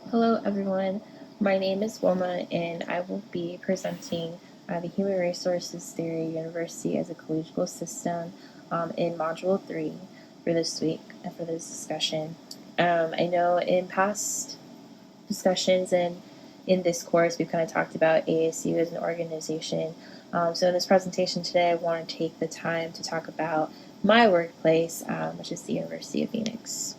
Hello everyone, my name is Wilma and I will be presenting the Human Resources Theory University as a Collegial System in Module 3 for this week and for this discussion. I know in past discussions and in this course we've kind of talked about ASU as an organization. So in this presentation today I want to take the time to talk about my workplace, which is the University of Phoenix.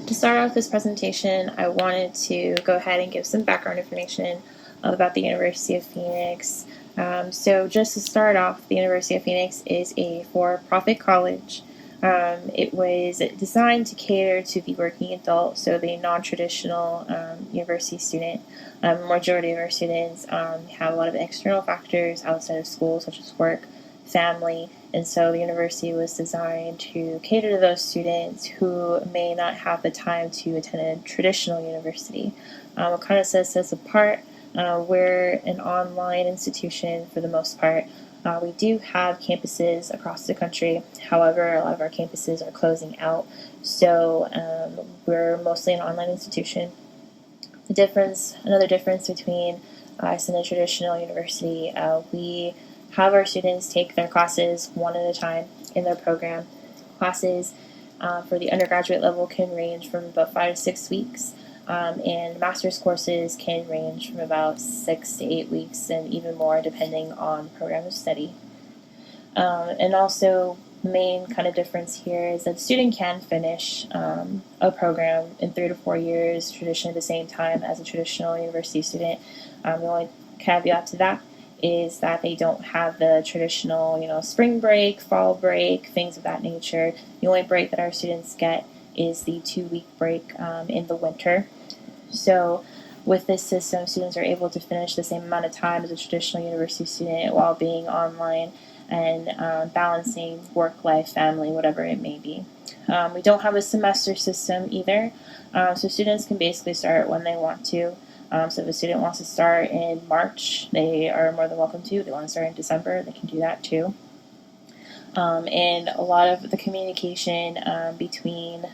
To start off this presentation, I wanted to go ahead and give some background information about the University of Phoenix. So just to start off, the University of Phoenix is a for-profit college. It was designed to cater to the working adult, so the non-traditional university student. Majority of our students have a lot of external factors outside of school, such as work, family, and so the university was designed to cater to those students who may not have the time to attend a traditional university. It kind of sets us apart. We're an online institution for the most part. We do have campuses across the country. However, a lot of our campuses are closing out, so we're mostly an online institution. Another difference between us and a traditional university, we have our students take their classes one at a time in their program. Classes for the undergraduate level can range from about 5 to 6 weeks, and master's courses can range from about 6 to 8 weeks and even more depending on the program of study. And also, the main kind of difference here is that the student can finish a program in 3 to 4 years, traditionally the same time as a traditional university student. The only caveat to that is that they don't have the traditional, spring break, fall break, things of that nature. The only break that our students get is the 2-week break in the winter. So with this system, students are able to finish the same amount of time as a traditional university student while being online and balancing work, life, family, whatever it may be. We don't have a semester system either, so students can basically start when they want to. So if a student wants to start in March, they are more than welcome to. If they want to start in December, they can do that too. And a lot of the communication between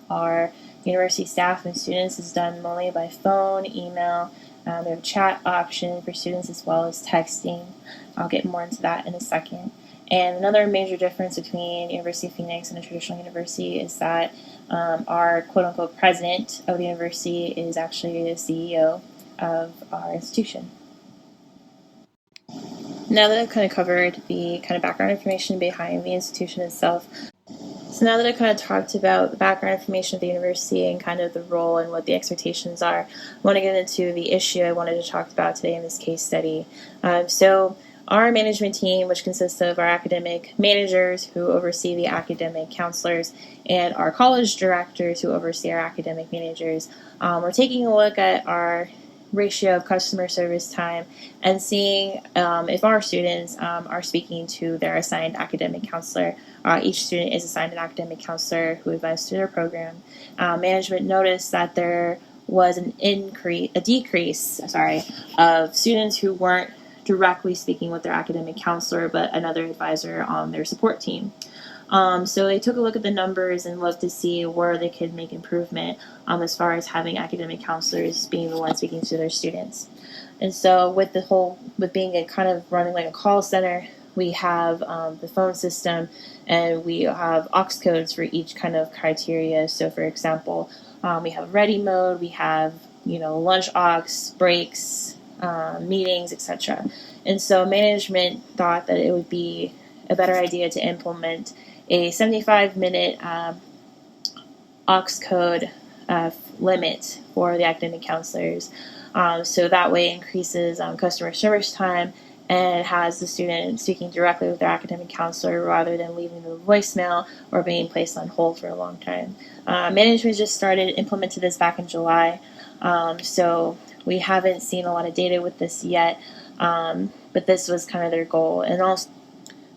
our university staff and students is done mainly by phone, email. We have a chat option for students as well as texting. I'll get more into that in a second. And another major difference between University of Phoenix and a traditional university is that our quote-unquote president of the university is actually the CEO of our institution. Now that I've kind of covered the kind of background information behind the institution itself, so now that I've kind of talked about the background information of the university and kind of the role and what the expectations are, I want to get into the issue I wanted to talk about today in this case study. So our management team, which consists of our academic managers who oversee the academic counselors and our college directors who oversee our academic managers, we're taking a look at our ratio of customer service time and seeing if our students are speaking to their assigned academic counselor. Each student is assigned an academic counselor who advises their program. Management noticed that there was a decrease of students who weren't directly speaking with their academic counselor but another advisor on their support team. So they took a look at the numbers and looked to see where they could make improvement as far as having academic counselors being the ones speaking to their students. And so with being a kind of running like a call center, we have the phone system and we have aux codes for each kind of criteria. So for example, we have ready mode, we have lunch aux, breaks, meetings, etc. And so management thought that it would be a better idea to implement a 75-minute aux code limit for the academic counselors. So that way it increases customer service time and has the student speaking directly with their academic counselor rather than leaving the voicemail or being placed on hold for a long time. Management just implemented this back in July, so we haven't seen a lot of data with this yet, but this was kind of their goal. And also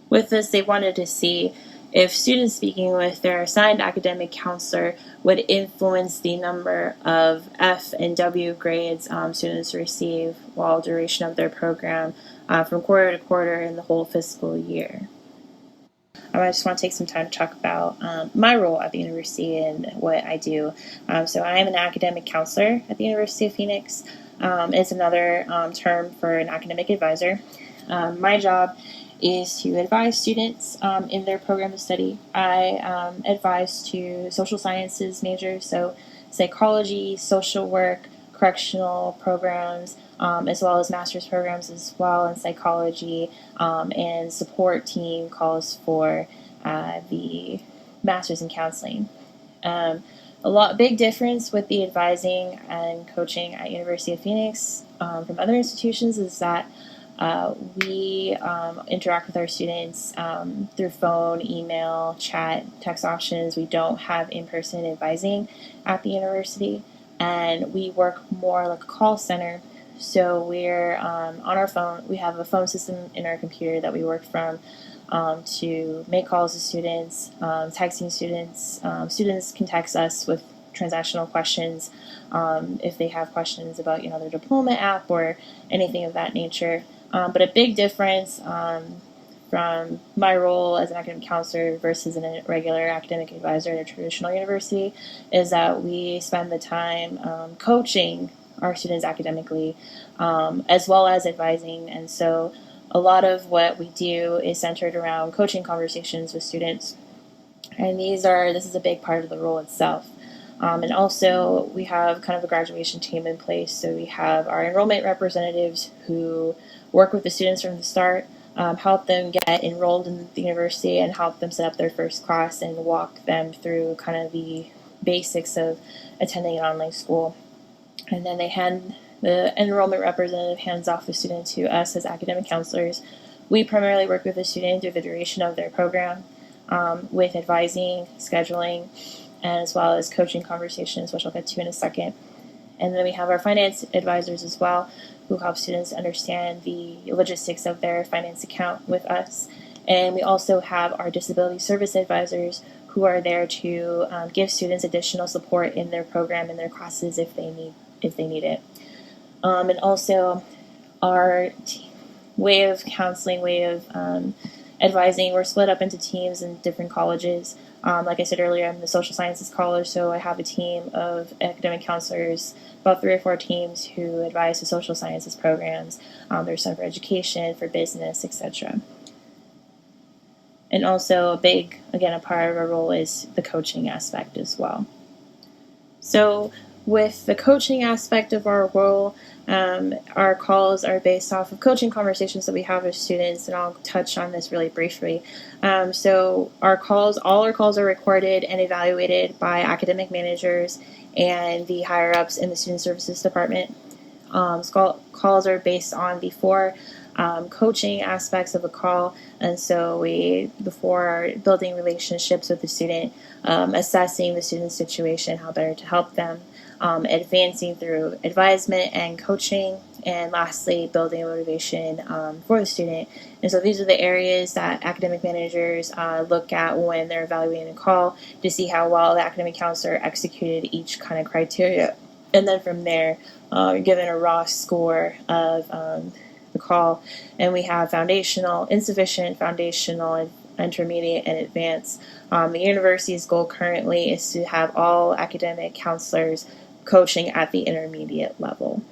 with this, they wanted to see if students speaking with their assigned academic counselor would influence the number of F and W grades students receive while duration of their program from quarter to quarter in the whole fiscal year. I just want to take some time to talk about my role at the university and what I do. So I am an academic counselor at the University of Phoenix. It's another term for an academic advisor. My job is to advise students in their program of study. I advise to social sciences majors, so psychology, social work, correctional programs, as well as master's programs as well in psychology, and support team calls for the master's in counseling. Um, big difference with the advising and coaching at University of Phoenix from other institutions is that we interact with our students through phone, email, chat, text options. We don't have in-person advising at the university, and we work more like a call center. So we're on our phone. We have a phone system in our computer that we work from to make calls to students, texting students. Students can text us with transactional questions if they have questions about their diploma app or anything of that nature. But a big difference from my role as an academic counselor versus a regular academic advisor at a traditional university is that we spend the time coaching our students academically as well as advising. And so a lot of what we do is centered around coaching conversations with students. And this is a big part of the role itself. And also, we have kind of a graduation team in place. So we have our enrollment representatives who work with the students from the start, help them get enrolled in the university, and help them set up their first class and walk them through kind of the basics of attending an online school. And then the enrollment representative hands off the student to us as academic counselors. We primarily work with the student through the duration of their program with advising, scheduling, and as well as coaching conversations, which I'll get to in a second. And then we have our finance advisors as well, who help students understand the logistics of their finance account with us. And we also have our disability service advisors, who are there to give students additional support in their program and their classes if they need it. And also our way of counseling, advising, we're split up into teams in different colleges. Like I said earlier, I'm the social sciences college, so I have a team of academic counselors, about 3 or 4 teams who advise the social sciences programs. There's some for education, for business, etc. And also a part of our role is the coaching aspect as well. So with the coaching aspect of our role, our calls are based off of coaching conversations that we have with students, and I'll touch on this really briefly. So all our calls are recorded and evaluated by academic managers and the higher-ups in the student services department. Calls are based on the 4 coaching aspects of a call, and so before building relationships with the student, assessing the student's situation, how better to help them, advancing through advisement and coaching, and lastly, building motivation for the student. And so these are the areas that academic managers look at when they're evaluating a call to see how well the academic counselor executed each kind of criteria. And then from there, you're given a raw score of the call, and we have foundational, insufficient, foundational, intermediate, and advanced. The university's goal currently is to have all academic counselors coaching at the intermediate level.